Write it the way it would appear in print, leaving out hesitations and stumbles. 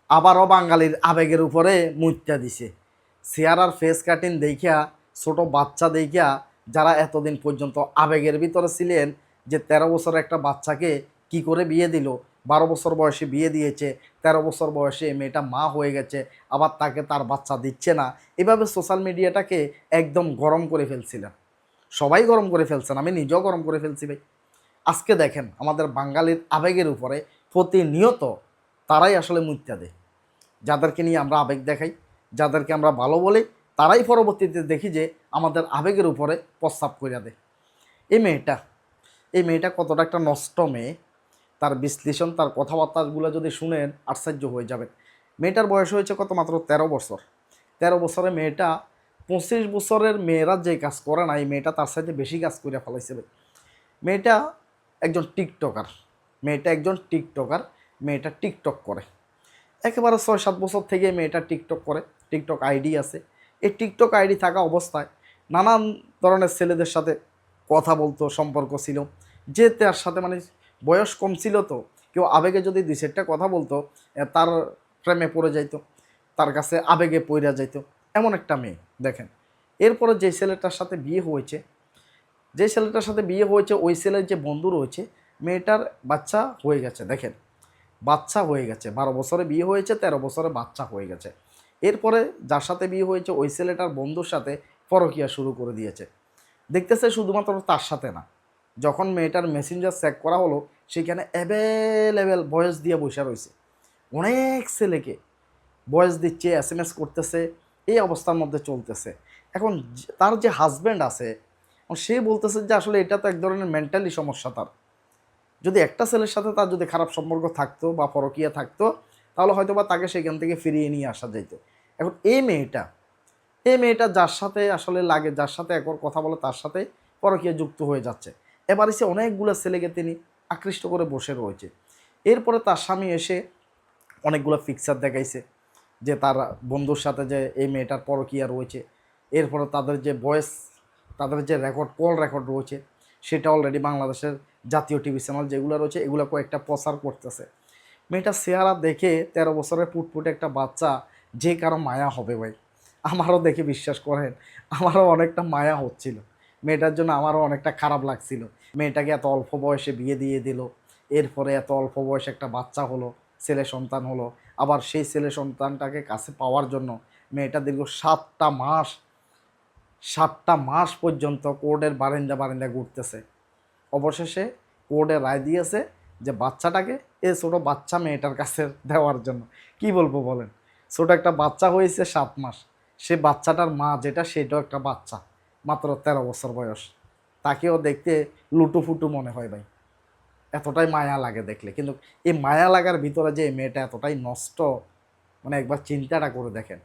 আবারও বাঙালির আবেগের উপরে মুইত্যা দিছে। চেহারার ফেস কাটিং দেখিয়া, ছোট বাচ্চা দেখিয়া যারা এতদিন পর্যন্ত আবেগের ভিতরে ছিলেন যে ১৩ বছরের একটা বাচ্চাকে কি করে বিয়ে দিল, ১২ বছর বয়সে বিয়ে দিয়েছে, ১৩ বছর বয়সে মেয়েটা মা হয়ে গেছে, আবার তাকে তার বাচ্চা দিচ্ছে না, এভাবে সোশ্যাল মিডিয়াটাকে একদম গরম করে ফেলছিলেন। সবাই গরম করে ফেলছেন, আমি নিজেও গরম করে ফেলছি ভাই। আজকে দেখেন আমাদের বাঙালির আবেগের উপরে প্রতিনিয়ত তারাই আসলে মুইত্যা দেয়। যাদেরকে নিয়ে আমরা আবেগ দেখাই, যাদেরকে আমরা ভালো বলি, তারাই পরবর্তীতে দেখি যে আমাদের আবেগের উপরে প্রস্তাব করিয়া দেয়। এই মেয়েটা এই মেয়েটা কতটা একটা নষ্ট মেয়ে, তার বিশ্লেষণ, তার কথাবার্তাগুলো যদি শুনেন আশ্চর্য হয়ে যাবেন। মেয়েটার বয়স হয়েছে কত, মাত্র ১৩ বছর। ১৩ বছরের মেয়েটা ২৫ বছরের মেয়েরা যে কাজ করে না, এই মেয়েটা তার সাথে বেশি কাজ করে ফেলাইছে। মেয়েটা একজন টিকটকার, মেয়েটা টিকটক করে একেবারে ৬-৭ বছর থেকে মেয়েটা টিকটক করে। টিকটক আইডি আছে। এই টিকটক আইডি থাকা অবস্থায় নানান ধরনের ছেলেদের সাথে কথা বলতো, সম্পর্ক ছিল। যে তার সাথে মানে বয়স কম ছিল, তো কেউ আবেগে যদি ২-৪টা কথা বলতো, তার প্রেমে পড়ে যাইতো, তার কাছে আবেগে পইড়া যাইতো, এমন একটা মেয়ে। দেখেন, এরপরে যে ছেলেটার সাথে বিয়ে হয়েছে ওই ছেলের যে বন্ধু রয়েছে, মেয়েটার বাচ্চা হয়ে গেছে। দেখেন, বাচ্চা হয়ে গেছে, ১২ বছরে বিয়ে হয়েছে, ১৩ বছরে বাচ্চা হয়ে গেছে। এরপরে যার সাথে বিয়ে হয়েছে ওই ছেলেটার বন্ধুর সাথে পরকীয়া শুরু করে দিয়েছে। দেখতেছে শুধুমাত্র তার সাথে না, যখন মেয়েটার মেসেঞ্জার চেক করা হলো, সেখানে অ্যাভেলেবেল ভয়েস দিয়ে বসে রয়েছে। অনেক ছেলেকে ভয়েস দিচ্ছে, SMS করতেছে, এই অবস্থার মধ্যে চলতেছে। এখন তার যে হাজব্যান্ড আছে, সে বলতেছে যে আসলে এটা তো এক ধরনের মেন্টালি সমস্যা তার। যদি একটা ছেলের সাথে তার যদি খারাপ সম্পর্ক থাকতো বা পরকীয়া থাকতো, তাহলে হয়তো বা তাকে সেখান থেকে ফিরিয়ে নিয়ে আসা যেত। এখন এই মেয়েটা যার সাথে আসলে লাগে, যার সাথে একবার কথা বলে, তার সাথে পরকীয়া যুক্ত হয়ে যাচ্ছে। এবার এসে অনেকগুলো ছেলেকে তিনি আকৃষ্ট করে বসে রয়েছে। এরপরে তার স্বামী এসে অনেকগুলো পিকচার দেখাইছে যে তার বন্ধুর সাথে যে এই মেয়েটার পরকীয়া রয়েছে। এরপরে তাদের যে কল রেকর্ড রয়েছে, সেটা অলরেডি বাংলাদেশের জাতীয় টিভি চ্যানেল যেগুলো রয়েছে, এগুলো কয়েকটা প্রচার করতেছে। মেয়েটার চেহারা দেখে ১৩ বছরের ফুটফুটে একটা বাচ্চা যে কারো মায়া হবে ভাই। আমারও দেখে বিশ্বাস করেন, আমারও অনেকটা মায়া হচ্ছিল। মেয়েটার জন্য আমারও অনেকটা খারাপ লাগছিল। মেয়েটাকে এত অল্প বয়সে বিয়ে দিয়ে দিল, এরপরে এত অল্প বয়সে একটা বাচ্চা হলো, ছেলে সন্তান হলো। আবার সেই ছেলে সন্তানটাকে কাছে পাওয়ার জন্য মেয়েটা দীর্ঘ 7টা মাস পর্যন্ত কোর্টের বারিন্দা ঘুরতেছে। অবশেষে কোর্টে রায় দিয়েছে যে বাচ্চাটাকে এই ছোটো বাচ্চা মেয়েটার কাছে দেওয়ার জন্য। কি বলবো বলেন, ছোটো একটা বাচ্চা হয়েছে 7 মাস, সে বাচ্চাটার মা যেটা, সেটাও একটা বাচ্চা, মাত্র ১৩ বছর বয়স। তাকেও দেখতে লুটুফুটু মনে হয় ভাই, এতটাই মায়া লাগে দেখলে। কিন্তু এই মায়া লাগার ভিতরে যে এই মেয়েটা এতটাই নষ্ট, মানে একবার চিন্তাটা করে দেখেন।